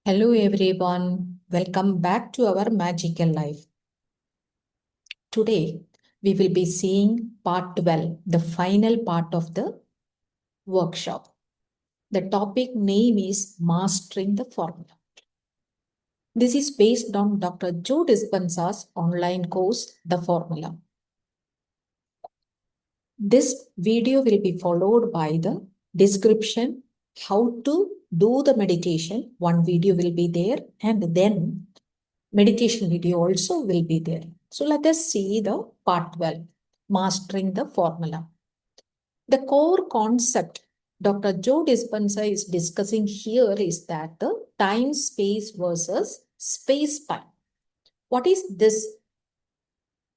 Hello everyone, welcome back to our magical life. Today we will be seeing part 12, the final part of the workshop. The topic name is Mastering the Formula. This is based on Dr. Joe Dispenza's online course, The Formula. This video will be followed by the description, how to do the meditation. One video will be there, and then meditation video also will be there. So let us see the part 12, Mastering the Formula. The core concept Dr. Joe Dispenza is discussing here is that the time-space versus space-time. What is this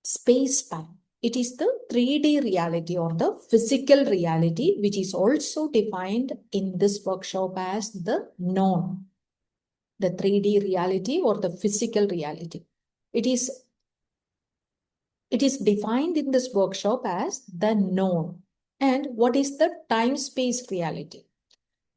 space-time? It is the 3D reality or the physical reality, which is also defined in this workshop as the known. The 3D reality or the physical reality. It is defined in this workshop as the known. And what is the time-space reality?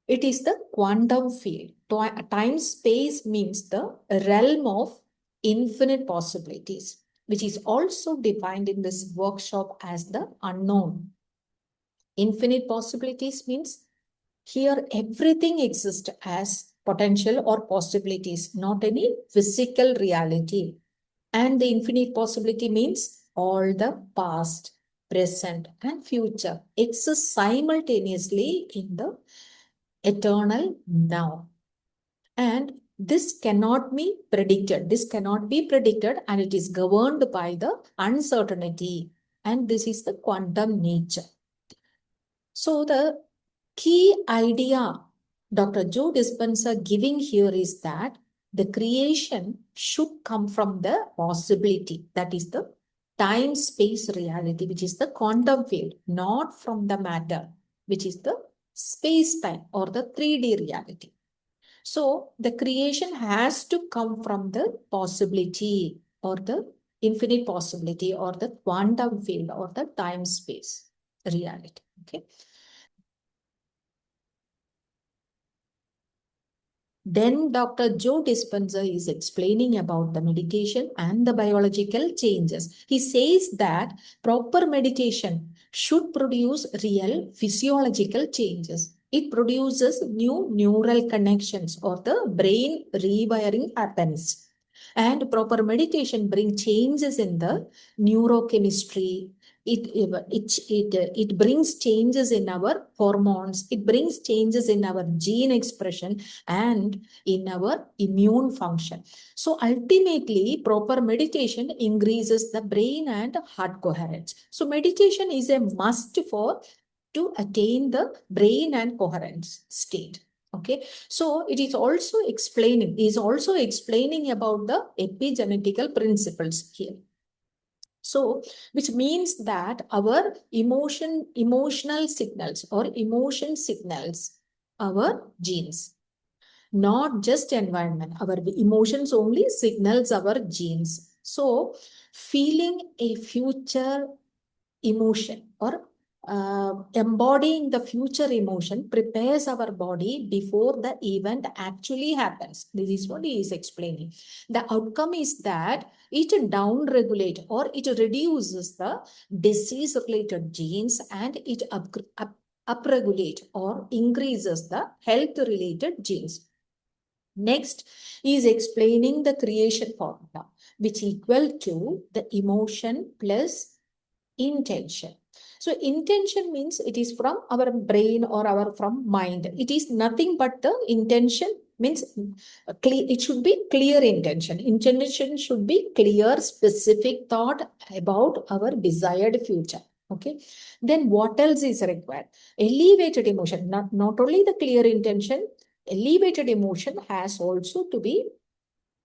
It is the quantum field. Time-space means the realm of infinite possibilities, which is also defined in this workshop as the unknown. Infinite possibilities means here everything exists as potential or possibilities, not any physical reality. And the infinite possibility means all the past, present, and future exist simultaneously in the eternal now. And this cannot be predicted. This cannot be predicted, and it is governed by the uncertainty. And this is the quantum nature. So the key idea Dr. Joe Dispenza giving here is that the creation should come from the possibility, that is the time-space reality, which is the quantum field, not from the matter, which is the space-time or the 3D reality. So the creation has to come from the possibility or the infinite possibility or the quantum field or the time-space reality. Okay. Then Dr. Joe Dispenza is explaining about the meditation and the biological changes. He says that proper meditation should produce real physiological changes. It produces new neural connections or the brain rewiring happens. And proper meditation brings changes in the neurochemistry. It brings changes in our hormones. It brings changes in our gene expression and in our immune function. So ultimately, proper meditation increases the brain and heart coherence. So meditation is a must for to attain the brain and coherence state. Okay, so it is also explaining about the epigenetical principles here. So, which means that our emotional signals or emotion signals our genes, not just environment. Our emotions only signals our genes. So, feeling a future emotion or embodying the future emotion prepares our body before the event actually happens. This is what he is explaining. The outcome is that it down-regulates or it reduces the disease-related genes and it upregulates or increases the health-related genes. Next is explaining the creation formula, which equal to the emotion plus intention. So intention means it is from our brain or our from mind. It is nothing but the intention means it should be clear intention. Intention should be clear, specific thought about our desired future. Okay. Then what else is required? Elevated emotion, not only the clear intention, elevated emotion has also to be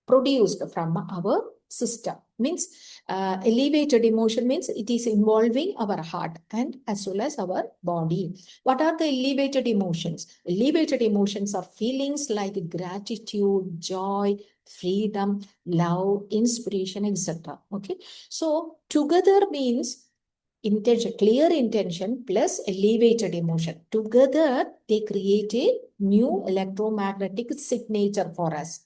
produced from our system. Means elevated emotion means it is involving our heart and as well as our body. What are the elevated emotions? Elevated emotions are feelings like gratitude, joy, freedom, love, inspiration, etc. Okay, so together means intention, clear intention plus elevated emotion. Together, they create a new electromagnetic signature for us.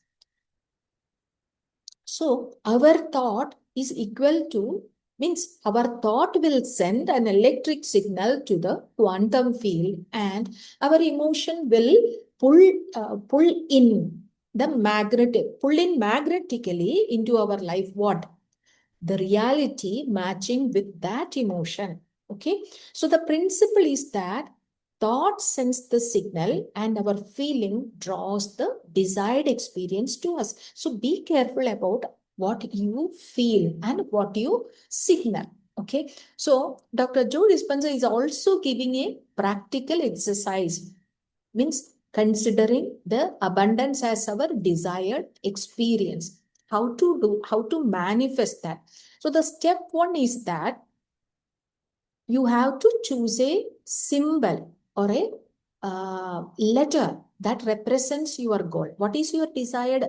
So our thought is equal to, means our thought will send an electric signal to the quantum field, and our emotion will pull in pull in magnetically into our life what? The reality matching with that emotion. Okay, so the principle is that thought sends the signal and our feeling draws the desired experience to us. So be careful about what you feel and what you signal. Okay, so Dr. Joe Dispenza is also giving a practical exercise, means considering the abundance as our desired experience. How to manifest that? So the step one is that you have to choose a symbol or a letter that represents your goal. What is your desired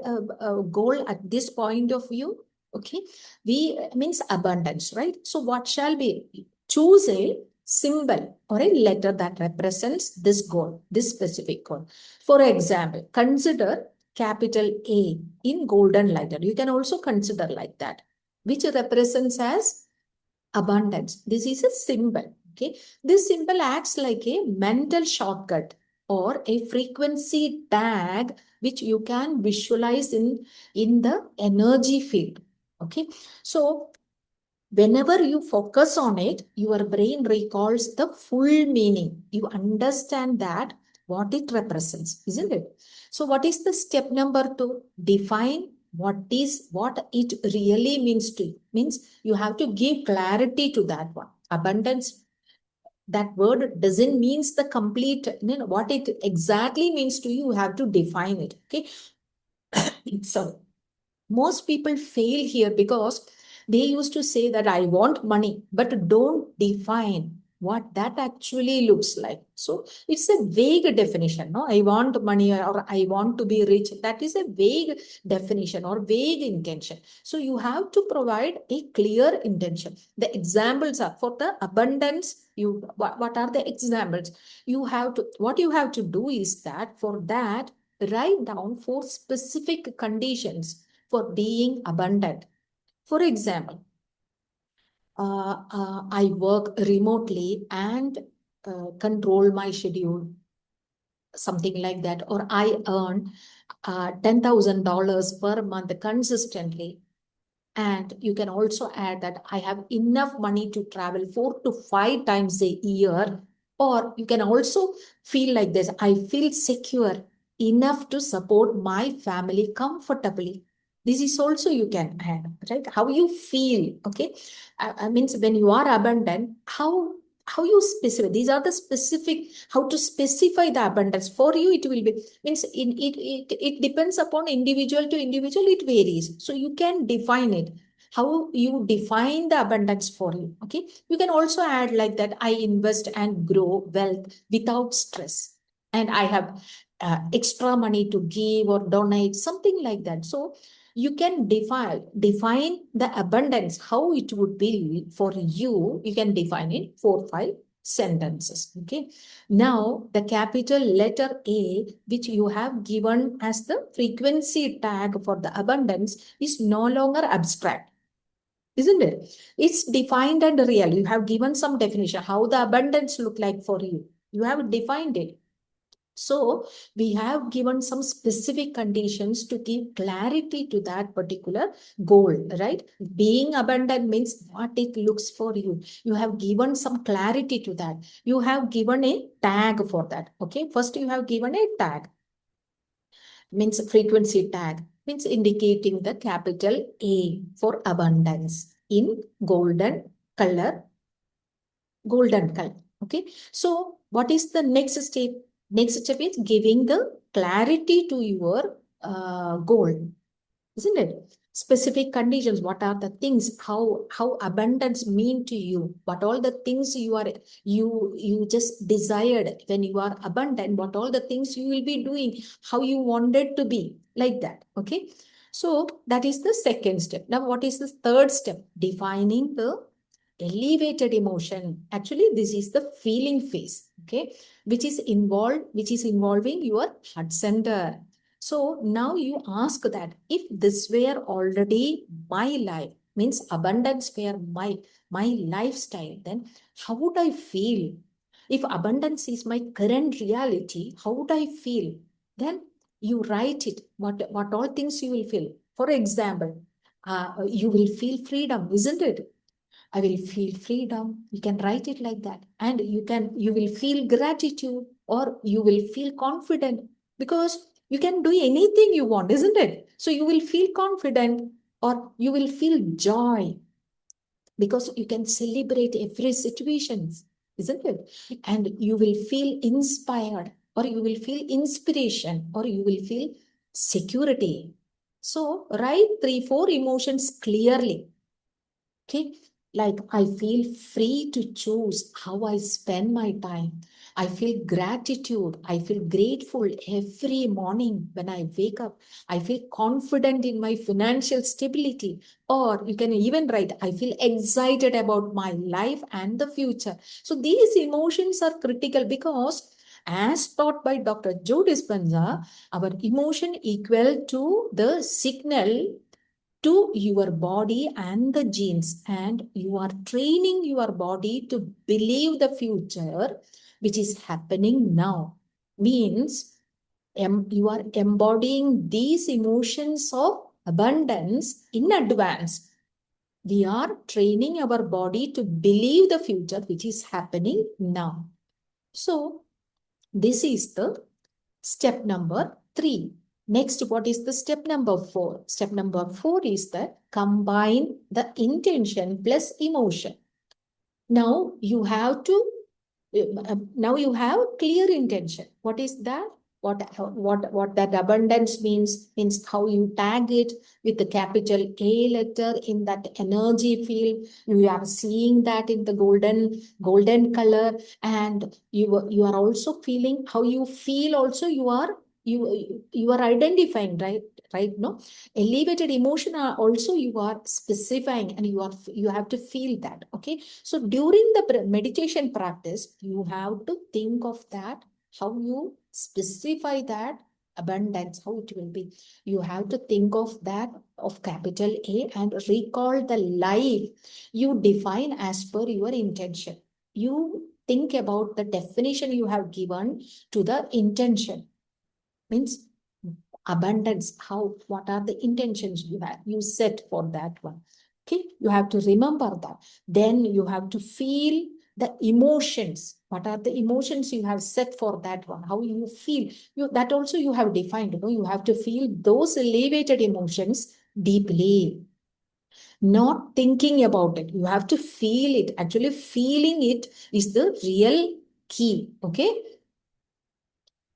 goal at this point of view? Okay, we means abundance, right? So what shall be? Choose a symbol or a letter that represents this goal, this specific goal. For example, consider capital A in golden letter. You can also consider like that, which represents as abundance. This is a symbol. Okay, this symbol acts like a mental shortcut or a frequency tag which you can visualize in the energy field. Okay, so whenever you focus on it, your brain recalls the full meaning. You understand that what it represents, isn't it? So what is the step number two? Define what it really means to you. Means you have to give clarity to that one. Abundance, that word doesn't means the complete, what it exactly means to you, you have to define it. Okay. So most people fail here because they used to say that I want money, but don't define what that actually looks like. So it's a vague definition. No, I want money or I want to be rich. That is a vague definition or vague intention. So you have to provide a clear intention. The examples are for the abundance. What are the examples? What you have to do is that for that, write down 4 specific conditions for being abundant. For example, I work remotely and control my schedule, something like that, or I earn $10,000 per month consistently. And you can also add that I have enough money to travel 4 to 5 times a year. Or you can also feel like this: I feel secure enough to support my family comfortably. This is also you can add, right? How you feel, okay? I means when you are abundant, how you specify. These are the specific, how to specify the abundance. For you, it will be, means it depends upon individual to individual, it varies. So you can define it, how you define the abundance for you. Okay, you can also add like that: I invest and grow wealth without stress, and I have extra money to give or donate, something like that. So you can define the abundance, how it would be for you. You can define it 4 5 sentences. Okay, now the capital letter A, which you have given as the frequency tag for the abundance, is no longer abstract, isn't it? It's defined and real. You have given some definition how the abundance look like for you. You have defined it. So we have given some specific conditions to give clarity to that particular goal, right? Being abundant means what it looks for you. You have given some clarity to that. You have given a tag for that. Okay, first you have given a tag, means frequency tag, means indicating the capital A for abundance in color, golden color. Okay, so what is the next step? Next step is giving the clarity to your goal, isn't it? Specific conditions. What are the things? How abundance mean to you? What all the things you just desired when you are abundant? What all the things you will be doing? How you wanted to be like that? Okay. So that is the second step. Now, what is the third step? Defining the elevated emotion. Actually, this is the feeling phase, okay, which is involving your heart center. So now you ask that if this were already my life, means abundance were my lifestyle, then how would I feel? If abundance is my current reality, how would I feel? Then you write it, what all things you will feel. For example, you will feel freedom, isn't it? I will feel freedom. You can write it like that. And you will feel gratitude or you will feel confident because you can do anything you want, isn't it? So you will feel confident or you will feel joy because you can celebrate every situation, isn't it? And you will feel inspired or you will feel inspiration or you will feel security. So write 3, 4 emotions clearly. Okay, like I feel free to choose how I spend my time. I feel gratitude. I feel grateful every morning when I wake up. I feel confident in my financial stability. Or you can even write, I feel excited about my life and the future. So these emotions are critical because as taught by Dr.Joe Dispenza, our emotion equal to the signal to your body and the genes, and you are training your body to believe the future which is happening now. Means you are embodying these emotions of abundance in advance. We are training our body to believe the future which is happening now. So this is the step number 3. Next, what is the step number 4? Step number 4 is that combine the intention plus emotion. Now you have to now you have clear intention. What is that? What that abundance means how you tag it with the capital A letter in that energy field. You are seeing that in the golden color, and you are also feeling how you feel. Also, you are identifying, right? No, elevated emotion are also you are specifying, and you have to feel that. Okay, so during the meditation practice, you have to think of that, how you specify that abundance, how it will be. You have to think of that of capital A and recall the life you define as per your intention. You think about the definition you have given to the intention. Means abundance, how, what are the intentions you set for that one. Okay, you have to remember that. Then you have to feel the emotions. What are the emotions you have set for that one? How you feel, that also you have defined. You have to feel those elevated emotions deeply, not thinking about it. You have to feel it. Actually feeling it is the real key. Okay,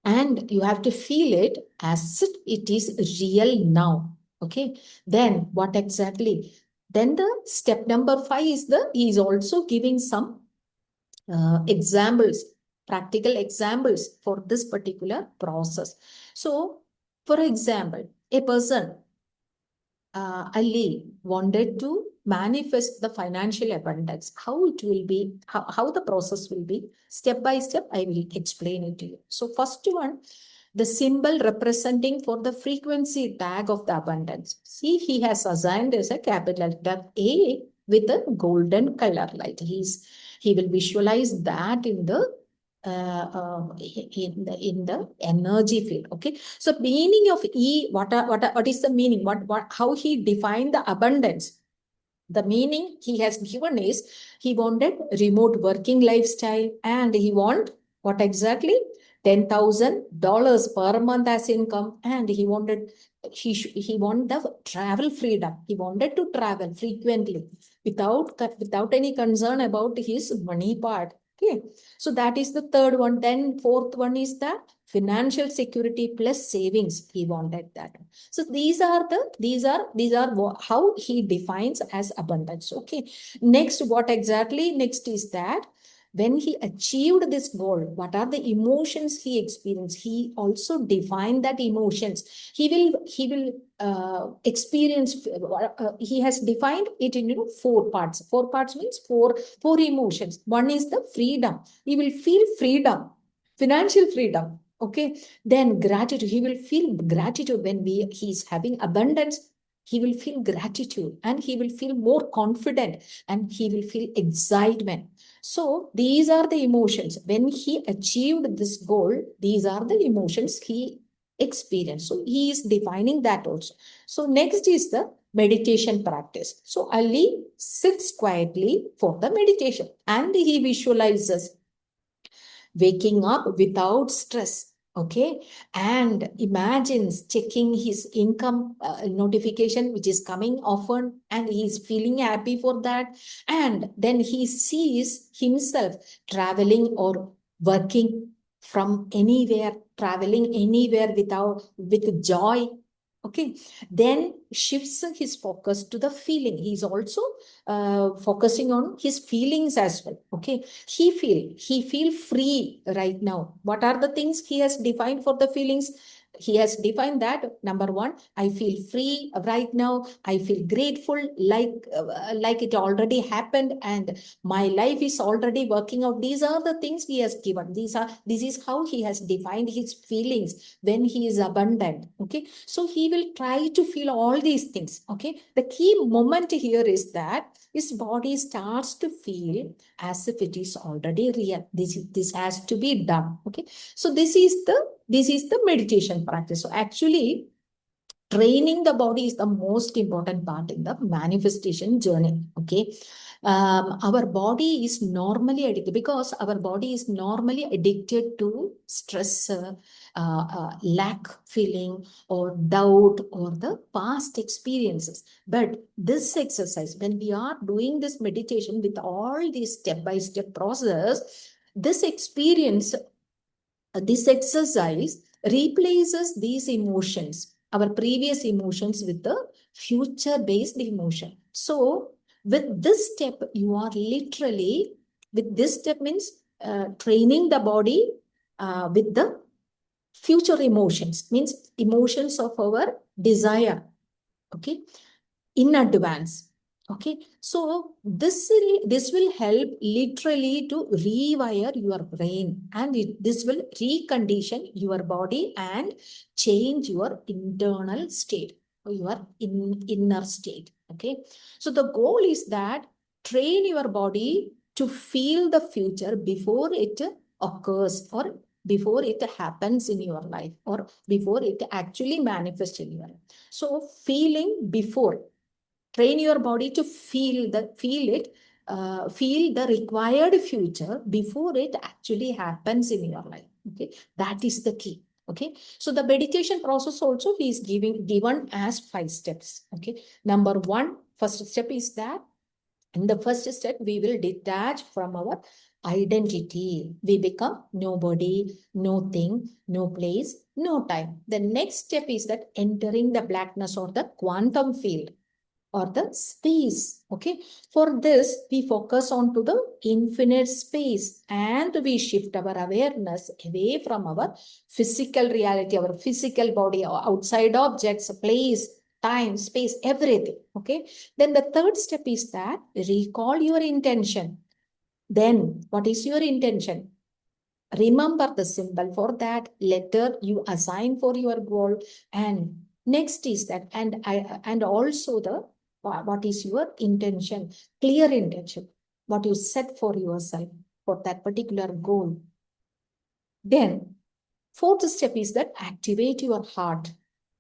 and you have to feel it as it is real now. Okay, then what exactly? Then the step number 5 is he is also giving some examples, practical examples for this particular process. So for example, a person, Ali, wanted to manifest the financial abundance. How it will be, how the process will be, step by step, I will explain it to you. So first one, the symbol representing for the frequency tag of the abundance. See, he has assigned as a capital letter A with a golden color light. He will visualize that in the in the energy field. Okay, so meaning of E, what is the meaning? What how he defined the abundance? The meaning he has given is he wanted remote working lifestyle, and he want what exactly? $10,000 per month as income, and he wanted he wanted the travel freedom. He wanted to travel frequently without any concern about his money part. Okay, so that is the third one. Then fourth one is the financial security plus savings. He wanted that. So these are how he defines as abundance. Okay. Next, what exactly? Next is that when he achieved this goal, what are the emotions he experienced? He also defined that emotions. He will experience, he has defined it in, 4 parts. 4 parts means four emotions. One is the freedom. He will feel freedom, financial freedom. Okay. Then gratitude. He will feel gratitude when he's having abundance. He will feel gratitude and he will feel more confident and he will feel excitement. So these are the emotions. When he achieved this goal, these are the emotions he experienced. So he is defining that also. So next is the meditation practice. So Ali sits quietly for the meditation and he visualizes waking up without stress. Okay. And imagines checking his income notification, which is coming often, and he's feeling happy for that. And then he sees himself traveling or working from anywhere, traveling anywhere with joy. Okay. Then shifts his focus to the feeling. He's also focusing on his feelings as well. Okay. He feel free right now. What are the things he has defined for the feelings? He has defined that number 1, I feel free right now. I feel grateful, like it already happened and my life is already working out. These are the things he has given. This is how he has defined his feelings when he is abundant. Okay. So he will try to feel all these things. Okay. The key moment here is that his body starts to feel as if it is already real. This has to be done. Okay. So this is the meditation practice. So actually, training the body is the most important part in the manifestation journey. Okay. Our body is normally addicted because our body is normally addicted to stress, lack feeling or doubt or the past experiences. But this exercise, when we are doing this meditation with all these step-by-step process, this experience, this exercise replaces these emotions, our previous emotions, with the future-based emotion. So with this step, you are literally, with this step means training the body with the future emotions, means emotions of our desire. Okay. In advance. Okay. So this will help literally to rewire your brain, and this will recondition your body and change your internal state, or your inner state. Okay. So the goal is that train your body to feel the future before it occurs, or before it happens in your life, or before it actually manifests in your life. So feeling before, train your body to feel the required future before it actually happens in your life. Okay. That is the key. Okay. So the meditation process also is given as 5 steps. Okay. Number 1, first step is that in the first step, we will detach from our identity. We become nobody, no thing, no place, no time. The next step is that entering the blackness or the quantum field, or the space. Okay. For this, we focus on to the infinite space and we shift our awareness away from our physical reality, our physical body, or outside objects, place, time, space, everything. Okay. Then the third step is that recall your intention. Then what is your intention? Remember the symbol for that letter you assign for your goal. And next is that, and also the what is your intention, clear intention, what you set for yourself for that particular goal. Then fourth step is that activate your heart.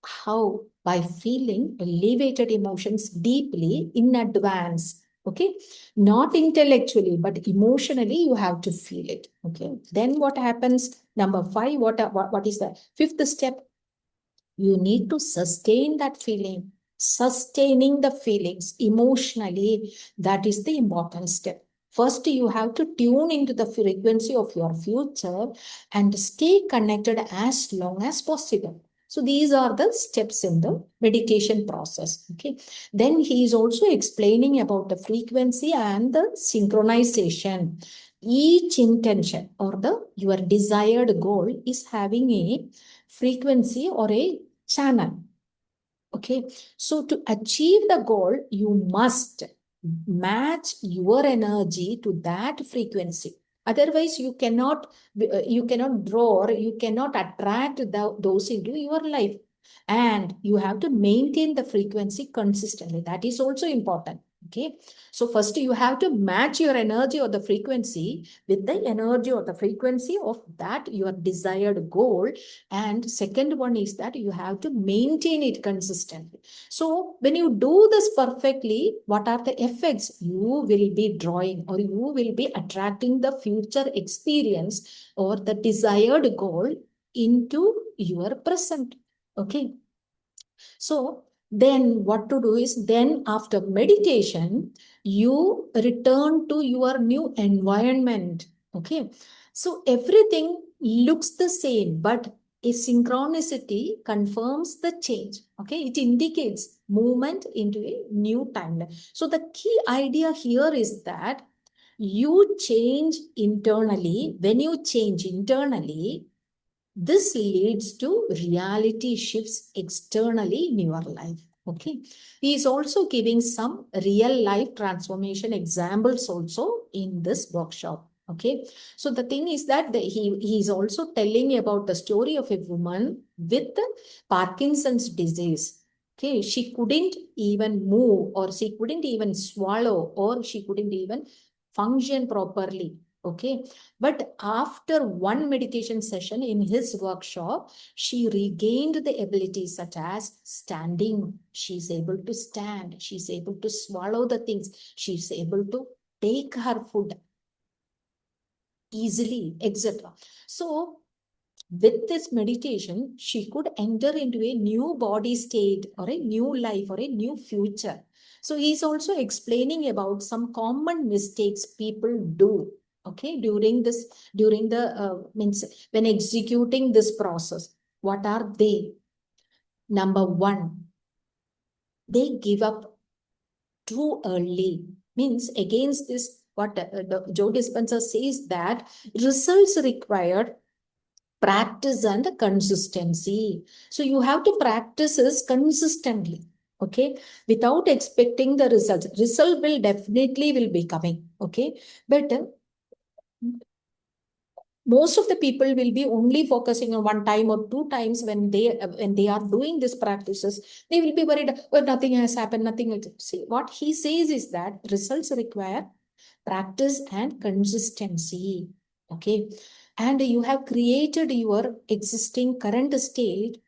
How? By feeling elevated emotions deeply in advance. Okay. Not intellectually, but emotionally, you have to feel it. Okay. Then what happens? Number 5, what is the fifth step? You need to sustain that feeling. Sustaining the feelings emotionally, that is the important step. First, you have to tune into the frequency of your future and stay connected as long as possible. So these are the steps in the meditation process. Okay. Then he is also explaining about the frequency and the synchronization. each intention or your desired goal is having a frequency or a channel. Okay, so to achieve the goal, you must match your energy to that frequency. Otherwise, you cannot draw or you cannot attract those into your life. And you have to maintain the frequency consistently. That is also important. Okay, so first you have to match your energy or the frequency with the energy or the frequency of that your desired goal. And second one is that you have to maintain it consistently. So when you do this perfectly, what are the effects? You will be drawing or you will be attracting the future experience or the desired goal into your present. Okay. So then what to do is, then after meditation, you return to your new environment. Okay. So everything looks the same, but a synchronicity confirms the change. Okay. It indicates movement into a new timeline. So the key idea here is that you change internally. When you change internally, this leads to reality shifts externally in your life. Okay. He is also giving some real life transformation examples also in this workshop. Okay. So the thing is that he is also telling about the story of a woman with Parkinson's disease. Okay. She couldn't even move, or she couldn't even swallow, or she couldn't even function properly. Okay. But after one meditation session in his workshop, she regained the abilities such as standing. She's able to stand. She's able to swallow the things. She's able to take her food easily, etc. So with this meditation, she could enter into a new body state or a new life or a new future. So he's also explaining about some common mistakes people do. Okay, during the means when executing this process, what are they? Number one, they give up too early. Means against this, what Joe Dispenza says that results required practice and consistency. So you have to practice this consistently. Okay, without expecting the results. Result will definitely will be coming. Okay, but most of the people will be only focusing on one time or two times when they are doing these practices. They will be worried, well, nothing has happened, nothing else. See, what he says is that results require practice and consistency. Okay, and you have created your existing current state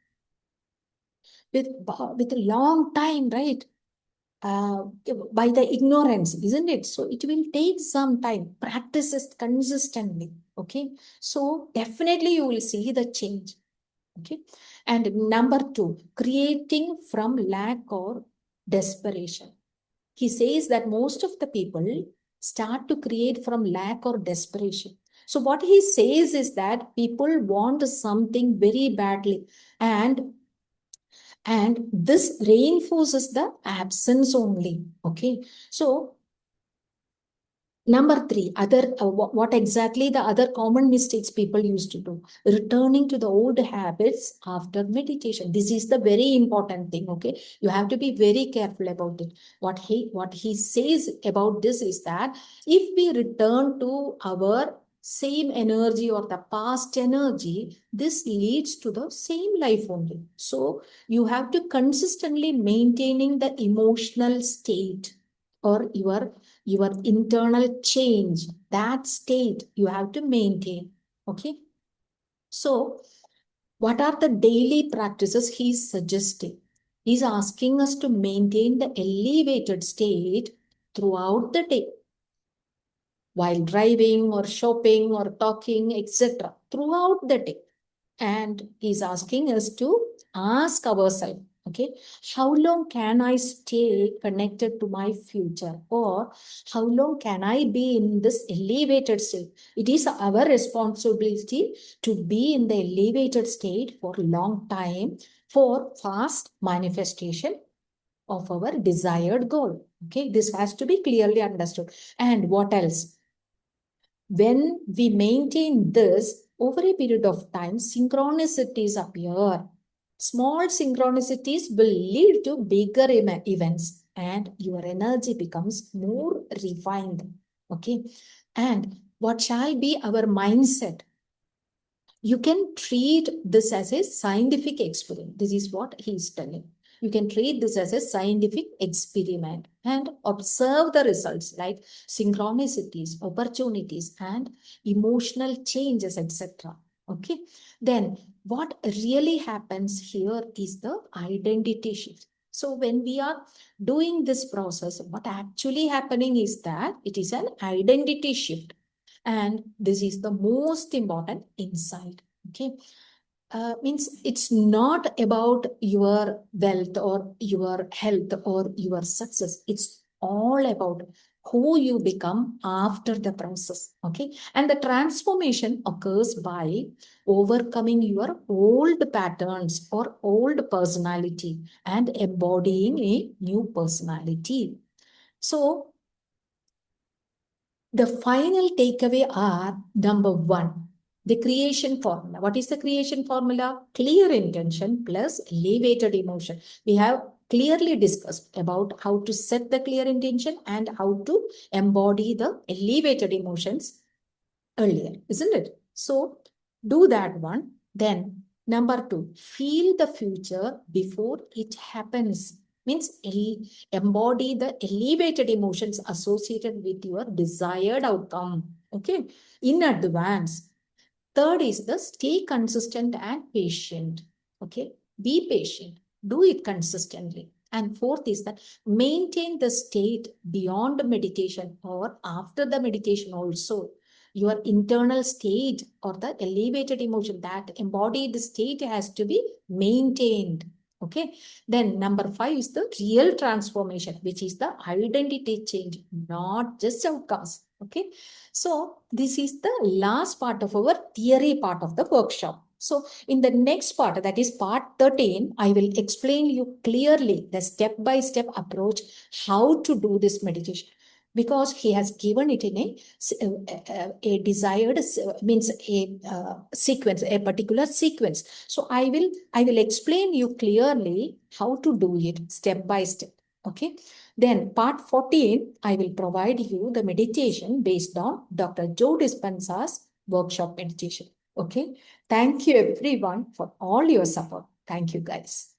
with a long time, right? uh, by the ignorance, isn't it? So it will take some time. Practice it consistently. Okay. So definitely you will see the change. Okay. And number two, creating from lack or desperation. He says that most of the people start to create from lack or desperation. So what he says is that people want something very badly, and this reinforces the absence only. Okay. So number three, what exactly the other common mistakes people used to do? Returning to the old habits after meditation. This is the very important thing. Okay, you have to be very careful about it. What he says about this is that if we return to our same energy or the past energy, this leads to the same life only. So you have to consistently maintaining the emotional state or your internal change, that state you have to maintain. Okay. So what are the daily practices he's suggesting? He's asking us to maintain the elevated state throughout the day, while driving or shopping or talking, etc., throughout the day. And he's asking us to ask ourselves, okay, how long can I stay connected to my future, or how long can I be in this elevated state? It is our responsibility to be in the elevated state for a long time for fast manifestation of our desired goal. Okay, this has to be clearly understood. And what else? When we maintain this over a period of time, synchronicities appear. Small synchronicities will lead to bigger events and your energy becomes more refined. Okay. And what shall be our mindset? You can treat this as a scientific experiment. This is what he is telling. You can treat this as a scientific experiment and observe the results like synchronicities, opportunities, and emotional changes, etc. Okay. Then what really happens here is the identity shift. So when we are doing this process, what actually happening is that it is an identity shift. And this is the most important insight. Okay. Means it's not about your wealth or your health or your success. It's all about who you become after the process. Okay. And the transformation occurs by overcoming your old patterns or old personality and embodying a new personality. So the final takeaway are number one, the creation formula. What is the creation formula? Clear intention plus elevated emotion. We have clearly discussed about how to set the clear intention and how to embody the elevated emotions earlier, isn't it? So do that one. Then number two, feel the future before it happens. Means embody the elevated emotions associated with your desired outcome. Okay, in advance. Third is the stay consistent and patient. Okay, be patient. Do it consistently. And fourth is that maintain the state beyond meditation or after the meditation also. Your internal state or the elevated emotion, that embodied state has to be maintained. Okay. Then number five is the real transformation, which is the identity change, not just outcomes. Okay. So this is the last part of our theory part of the workshop. So in the next part, that is part 13, I will explain you clearly the step-by-step approach, how to do this meditation. Because he has given it in a desired, means a sequence, a particular sequence. So I will explain you clearly how to do it step by step. Okay. Then part 14, I will provide you the meditation based on Dr. Joe Dispenza's workshop meditation. Okay. Thank you everyone for all your support. Thank you guys.